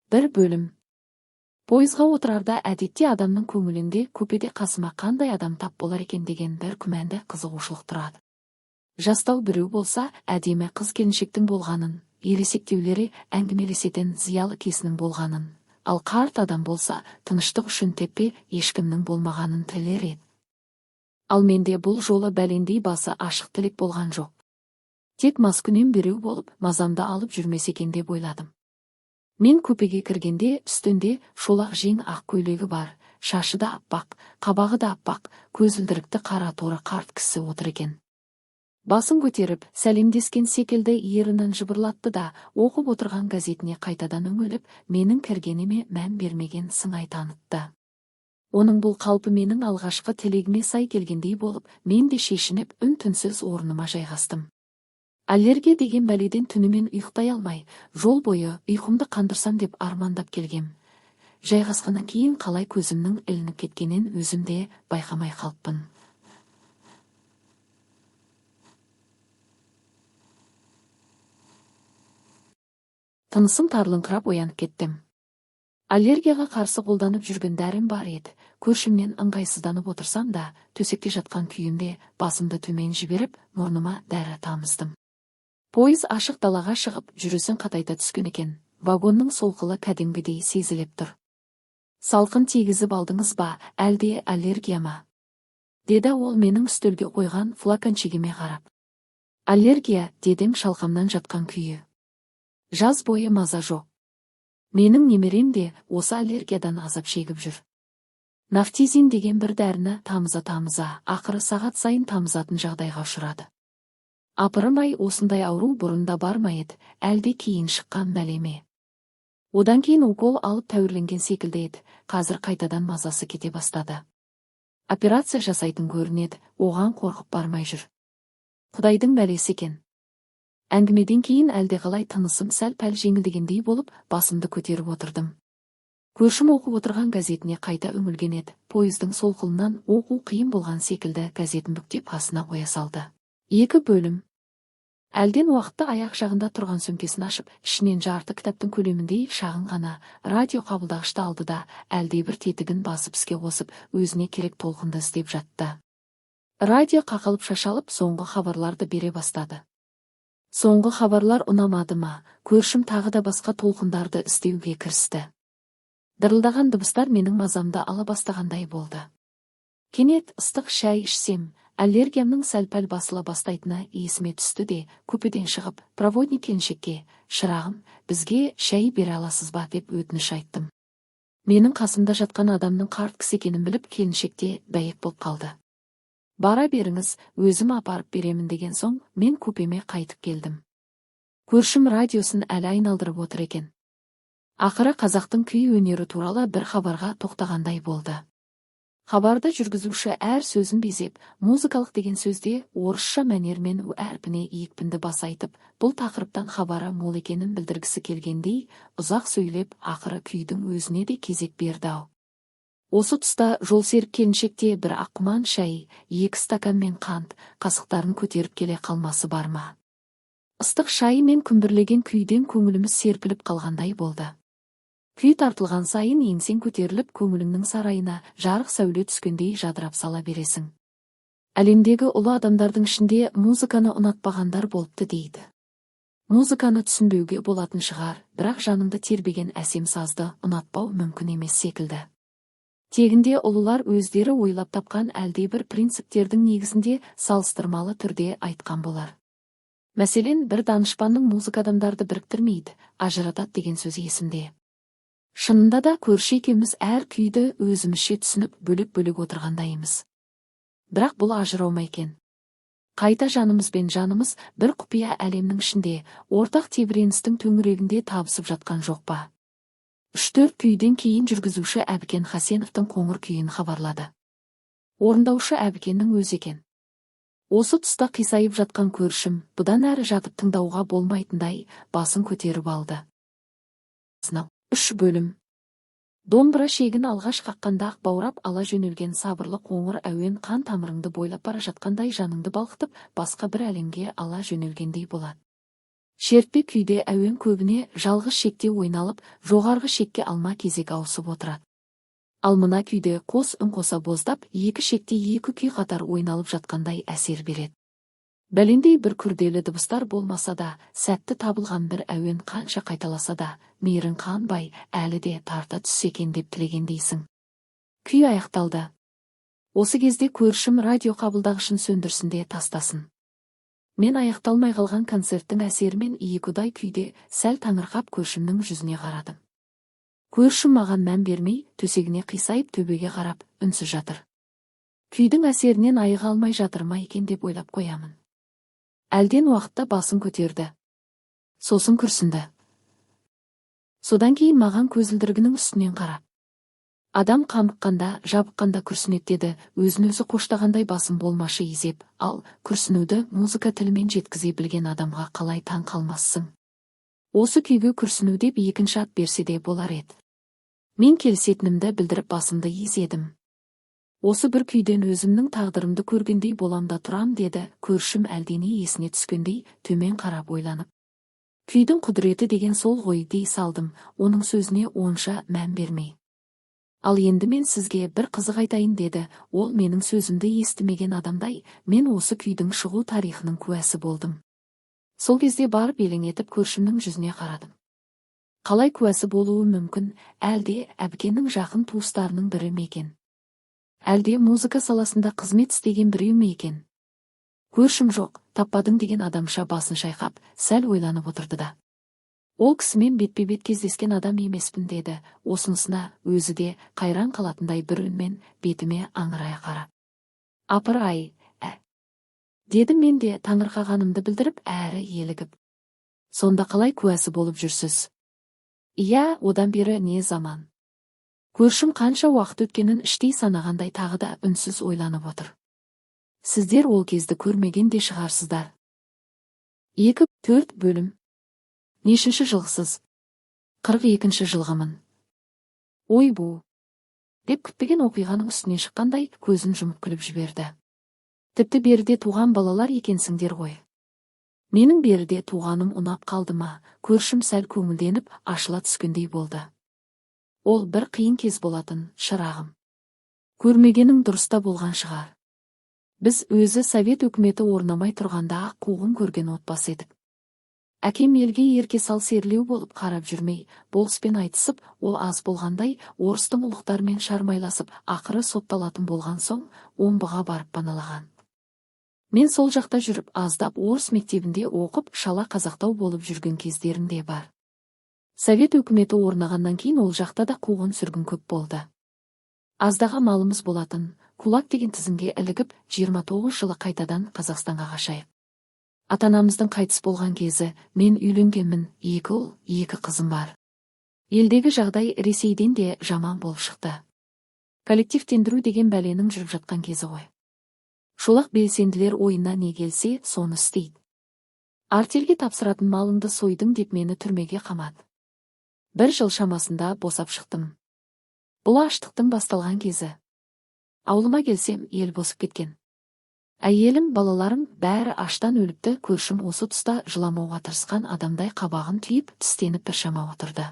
Бір бөлім. Пойызға отырарда әдетте адамның көңілінде көпеде қасыма қандай адам тап болар екен деген бір күмәнді қызығушылық тұрады. Жастау біреу болса, әдемі қыз келіншектің болғанын, ересектеулері әңгімелесетін зиялы кесінің болғанын, ал қарт адам болса, тыныштық үшін теппе ешкімнің болмағанын тілер еді. Ал менде бұл жолы бәлендей басы ашық тілек болған жоқ. Тек маскүнем біреу болып, мазамды алып жүрмесе екен деп ойладым. Мен купеге кіргенде үстінде шолақ жең ақ көйлегі бар, шашы да аппақ, қабағы да аппақ, көзілдірікті қара торы қарт кісі отыр екен. Басын көтеріп, сәлемдескен секілді ерінін жыбырлатты да, оқып отырған газетіне қайтадан үңіліп, менің кіргеніме мән бермеген сыңай танытты. Оның бұл қалпы менің алғашқы тілегіме сай келгендей болып, мен де шешініп, үн-түнсіз орныма жайғастым. Аллергия деген бәледен түнімен ұйықтай алмай, жол бойы ұйқымды қандырсам деп армандап келгем. Жайғасқаннан кейін қалай көзімнің ілініп кеткенін өзімде байқамай қалыппын. Тынысым тарлыңқырап оянып кеттім. Аллергияға қарсы қолданып жүрген дәрім бар еді. Көршімнен ыңғайсызданып отырсам да, төсекте жатқан күйімде басымды төмен жіберіп, мұрныма дәрі тамыздым. Пойыз ашық далаға шығып, жүрісін қатайта түскен екен. Вагонның солқылы кәдімгідей сезіліп тұр. Салқын тигізіп алдыңыз ба, әлде аллергия ма? Деді ол менің үстелге қойған флакончигіме қарап. Аллергия, дедім шалқамнан жатқан күйі. Жаз бойы маза жоқ. Менің немерем де осы аллергиядан азап шегіп жүр. Нафтизин деген бір дәріні тамыза, ақыры сағат сайын тамызатын жағдайға ұшырады. Апырым-ай, осындай ауру бұрында бар ма еді, әлде кейін шыққан бәле ме? Одан кейін укол алып тәуірленген секілді еді, қазір қайтадан мазасы кете бастады. Операция жасайтын көрінеді, оған қорқып бармай жүр. Құдайдың бәлесі екен. Әңгімеден кейін әлдеқалай тынысым сәл-пәл жеңілдегендей болып, басымды көтеріп отырдым. Көршім оқып отырған газетіне қайта үңілген еді. Пойыздың солқылынан оқу қиын болған секілді газетін бүктеп қасына қоя салды. 2 бөлім. Әлден уақытта аяқ жағында тұрған сөмкесін ашып, ішінен жарты кітаптың көлеміндей шағын ғана радио қабылдағышты алды да, әлдебір тетігін басып іске қосып, өзіне керек толқынды іздеп жатты. Радио қақалып шашалып, соңғы хабарларды бере бастады. Соңғы хабарлар ұнамады ма, көршім тағы да басқа толқындарды іздеуге кірісті. Дырылдаған дыбыстар менің мазамды ала бастағандай болды. Кенет ыстық шай ішсем, аллергиямның сәл-пәл басыла бастайтыны есіме түсті де, купеден шығып, проводник келіншекке, шырағым, бізге шай бере аласыз ба деп өтініш айттым. Менің қасымда жатқан адамның қарт кісі екенін біліп, келіншекте бәйек болып қалды. Бара беріңіз, өзім апарып беремін деген соң, мен купеме қайтып келдім. Көршім радиосын әлі айналдырып отыр екен. Ақыры қазақтың күй өнері туралы бір хабарға тоқтағандай болды. Хабарда жүргізуші әр сөзін безеп, музыкалық деген сөзде орысша мәнермен әрпіне екпінді бас айтып, бұл тақырыптан хабары мол екенін білдіргісі келгендей, ұзақ сөйлеп, ақыры күйдің өзіне де кезек берді-ау. Осы тұста жолсерік келіншекте бір аққұман шай, 2 стаканмен қант, қасықтарын көтеріп келе қалмасы бар ма? Ыстық шай мен күмбірлеген күйден көңіліміз серпіліп қалғандай болды. Күй тартылған сайын еңсең көтеріліп, көңіліңнің сарайына жарық сәуле түскендей жадырап сала бересің. Әлемдегі ұлы адамдардың ішінде музыканы ұнатпағандар болыпты дейді. Музыканы түсінбеуге болатын шығар, бірақ жаныңды тербеген әсем сазды ұнатпау мүмкін емес секілді. Тегінде ұлылар өздері ойлап тапқан әлдебір принциптердің негізінде салыстырмалы түрде айтқан болар. Мәселен, бір данышпанның музыка адамдарды біріктірмейді, ажыратады деген сөз есімде. Шынында да көрші екеуміз әр күйді өзімізше түсініп бөлек-бөлек отырғандаймыз. Бірақ бұл ажырау ма екен? Қайта жанымыз бен жанымыз бір құпия әлемнің ішінде, ортақ тебіреністің төңірегінде табысып жатқан жоқ па? 3-4 күйден кейін жүргізуші Әбікен Хасеновтың қоңыр күйін хабарлады. Орындаушы Әбікеннің өзі екен. Осы тұста қисайып жатқан көршім, бұдан әрі жатып тыңдауға болмайтындай, басын көтеріп алды. 3 бөлім. Домбыра шегін алғаш қаққанда ақ баурап ала жөнелген сабырлы қоңыр әуен қан тамырыңды бойлап бара жатқандай жаныңды балқытып, басқа бір әлемге ала жөнелгендей болады. Шертпе күйде әуен көбіне жалғыз шекте ойналып, жоғарғы шекке алма кезек ауысып отырады. Ал мына күйде қос үн қоса боздап, екі шекте екі күй қатар ойналып жатқандай әсер береді. Бәлендей бір күрделі дыбыстар болмаса да, сәтті табылған бір әуен қанша қайталаса да, мейірін қанбай, әлі де тарта түссе екен деп тілегендейсің. Күй аяқталды. Осы кезде көршім радио қабылдағышын сөндірсін де тастасын. Мен аяқталмай қалған концерттің әсерімен иекудай күйде сәл таңырқап көршімнің жүзіне қарадым. Көршім маған мән бермей, төсегіне қисайып төбеге қарап, үнсіз жатыр. Күйдің әсерінен айыға алмай жатыр ма екен деп ойлап қоямын. Әлден уақытта басын көтерді. Сосын күрсінді. Содан кейін маған көзілдірігінің үстінен қарап. Адам қамыққанда, жабыққанда күрсінеді деді, өзін-өзі қоштағандай басын болмашы изеп, ал күрсінуді музыка тілімен жеткізе білген адамға қалай таң қалмассың. Осы күйге күрсіну деп екінші ат берсе де болар еді. Мен келісетінімді білдіріп басымды изедім. Осы бір күйден өзімнің тағдырымды көргендей боламда тұрам деді, көршім әлдене есіне түскендей, төмен қарап ойланып. Күйдің құдіреті деген сол ғой дей салдым, оның сөзіне онша мән бермей. Ал енді мен сізге бір қызық айтайын деді, ол менің сөзімді естімеген адамдай, мен осы күйдің шығу тарихының куәсі болдым. Сол кезде барып елең етіп көршімнің жүзіне қарадым. Қалай куәсі болуы мүмкін, әлде әбкеннің жақын туыстарының бірі ме екен? Әлде музыка саласында қызмет істеген біреу ме екен? Көршім жоқ, таппадың деген адамша басын шайқап, сәл ойланып отырды да. Ол кісімен бетпе-бет кездескен адам емеспін деді, осынысына өзі де қайран қалатындай бір үнмен бетіме аңырая қарап. Апыр-ай, дедім мен де таңырқағанымды білдіріп әрі елігіп. Сонда қалай куәсі болып жүрсіз? Иә, одан бері не заман. Көршім қанша уақыт өткенін іштей санағандай тағы да үнсіз ойланып отыр. Сіздер ол кезді көрмеген де шығарсыздар. 2-4 бөлім. Нешінші жылғысыз? 42-ші жылғымын. Ой бұ! Деп күтпеген оқиғаның үстіне шыққандай көзін жұмып күліп жіберді. Тіпті беріде туған балалар екенсіңдер ғой. Менің беріде туғаным ұнап қалды ма? Көршім сәл көңілденіп ашыла түскендей болды. Ол бір қиын кез болатын, шырағым. Көрмегенің дұрыста болған шығар. Біз өзі Совет өкіметі орнамай тұрғанда қуғын көрген отбасы едік. Әкем елге ерке сал серлеу болып қарап жүрмей, болыспен айтысып, ол аз болғандай, орыстың ұлықтарымен шармайласып, ақыры сотталатын болған соң, омбыға барып паналаған. Мен сол жақта жүріп, аздап орыс мектебінде оқып, шала қазақтау болып жүрген кездерім де бар. Совет өкіметі орнағаннан кейін ол жақта да қуғын сүргін көп болды. Аздаға малымыз болатын, кулак деген тізімге ілігіп, 29 жылы қайтадан Қазақстанға қашайық. Атанамыздың қайтыс болған кезі, мен үйленгенмін, 2 ұл, 2 қызым бар. Елдегі жағдай Ресейден де жаман болып шықты. Коллективтендіру деген бәленің жүріп жатқан кезі ғой. Шолақ белсенділер ойына не келсе, соны істейді. Артельге тапсыратын малымды сойдың деп мені түрмеге қамады. 1 жыл шамасында босап шықтым. Бұл аштықтың басталған кезі. Ауылыма келсем, ел босып кеткен. Әйелім, балаларым бәрі аштан өліпті, көршім осы тұста жыламауға тырысқан адамдай қабағын түйіп, тістеніп біршама отырды.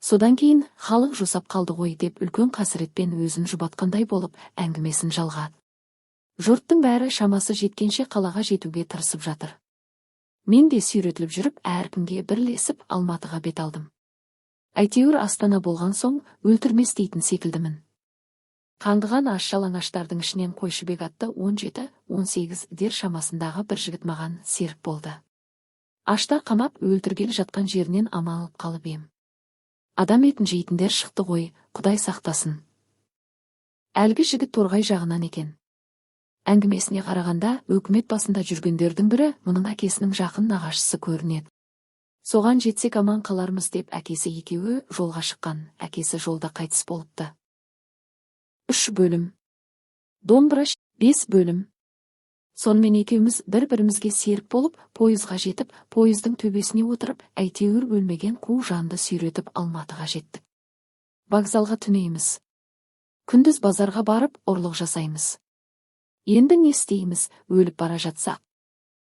Содан кейін, халық жусап қалды ғой деп үлкен қасіретпен өзін жұбатқандай болып, әңгімесін жалғады. Жұрттың бәрі шамасы жеткенше қалаға жетуге тырысып жатыр. Мен де сүйретіліп жүріп, әркімге бірлесіп Алматыға бет алдым. Әйтеуір Астана болған соң, өлтірмес дейтін секілдімін. Қаңғыған аш-жалаңаштардың ішінен Қойшыбек атты 17-18 дер шамасындағы бір жігіт маған серік болды. Ашта қамап өлтіргелі жатқан жерінен аман алып қалып ем. Адам етін жейтіндер шықты ғой, Құдай сақтасын. Әлгі жігіт Торғай жағынан екен. Әңгімесіне қарағанда, өкімет басында жүргендердің бірі мұның әкесінің жақын нағашысы көрінеді. Соған жетсек аман қалармыз деп әкесі екеуі жолға шыққан, әкесі жолда қайтыс болыпты. 3 бөлім. Домбыра 5 бөлім. Сонымен екеуміз бір-бірімізге серік болып, пойызға жетіп, пойыздың төбесіне отырып, әйтеуір өлмеген қу жанды сүйретіп Алматыға жеттік. Вокзалға түнейміз. Күндіз базарға барып, ұрлық жасаймыз. Енді не істейміз, өліп бара жатсақ?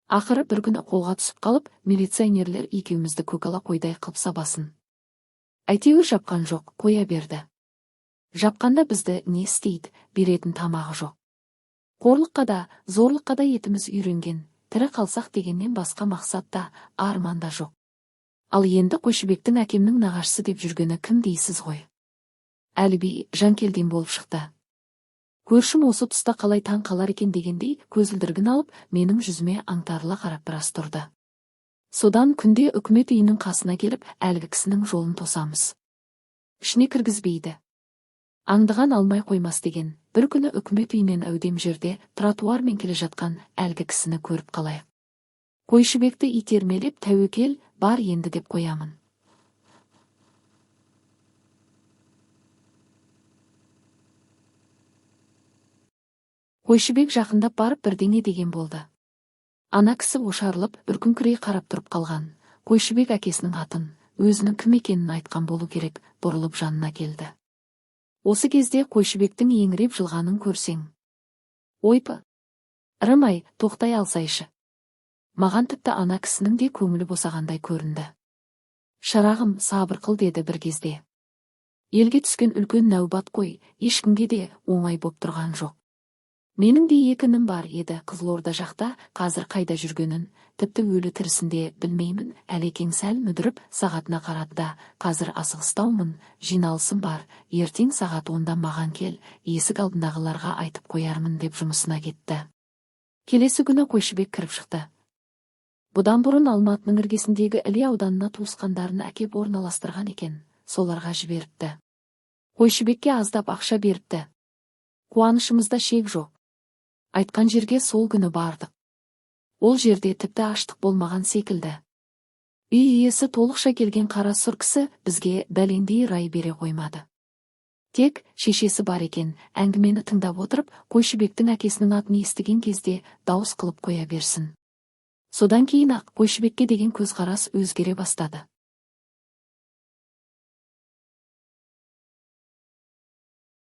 Ақыры бір күні қолға түсіп қалып, милиционерлер екеумізді көкала қойдай қылып сабасын. Әйтеуір жапқан жоқ, қоя берді. Жапқанда бізді не істейді, беретін тамағы жоқ. Қорлыққа да, зорлыққа да етіміз үйренген, тірі қалсақ дегеннен басқа мақсатта, арманда жоқ. Ал енді Қойшыбектің әкемнің нағашысы деп жүргені кім дейсіз ғой? Әліби Жанкелден болып шықты. Көршім осы тұста қалай таң қалар екен дегендей көзілдірігін алып, менің жүзіме аңтарыла қарап біраз тұрды. Содан күнде үкімет үйінің қасына келіп, әлгі кісінің жолын тосамыз. Ішіне кіргізбейді. Аңдыған алмай қоймас деген, бір күні үкімет үйінен әудем жерде тротуармен келе жатқан әлгі кісіні көріп қалайық. Қойшыбекті итермелеп, тәуекел бар енді деп қоямын. Қойшыбек жақындап барып бірдеңе деген болды. Ана кісі ошарылып, үркіңкірей қарап тұрып қалған. Қойшыбек әкесінің атын, өзінің кім екенін айтқан болу керек, бұрылып жанына келді. Осы кезде Қойшыбектің еңіреп жылғанын көрсең. Ойпы! Ырымай, тоқтай алсайшы. Маған тіпті ана кісінің де көңілі босағандай көрінді. Шырағым, сабыр қыл деді бір кезде. Елге түскен үлкен нәубат қой, ешкімге де оңай боп тұрған жоқ. Менің де екі інім бар еді, Қызылорда жақта, қазір қайда жүргенін, тіпті өлі тірісінде білмеймін. Әлекең сәл мүдіріп сағатына қарады да, қазір асығыстаумын, жиналысым бар, ертең сағат 10-да маған кел, есік алдындағыларға айтып қоярмын деп жұмысына кетті. Келесі күні Қойшыбек кіріп шықты. Бұдан бұрын Алматының іргесіндегі Іле ауданына туысқандарын әкеп орналастырған екен, соларға жіберіпті. Қойшыбекке аздап ақша беріпті. Қуанышымызда шек жоқ. Айтқан жерге сол күні бардық. Ол жерде тіпті аштық болмаған секілді. Үй иесі толықша келген қара сұр кісі бізге бәлендей рай бере қоймады. Тек шешесі бар екен, әңгімені тыңдап отырып, Қойшыбектің әкесінің атын естіген кезде дауыс қылып қоя берсін. Содан кейін-ақ Қойшыбекке деген көзқарас өзгере бастады.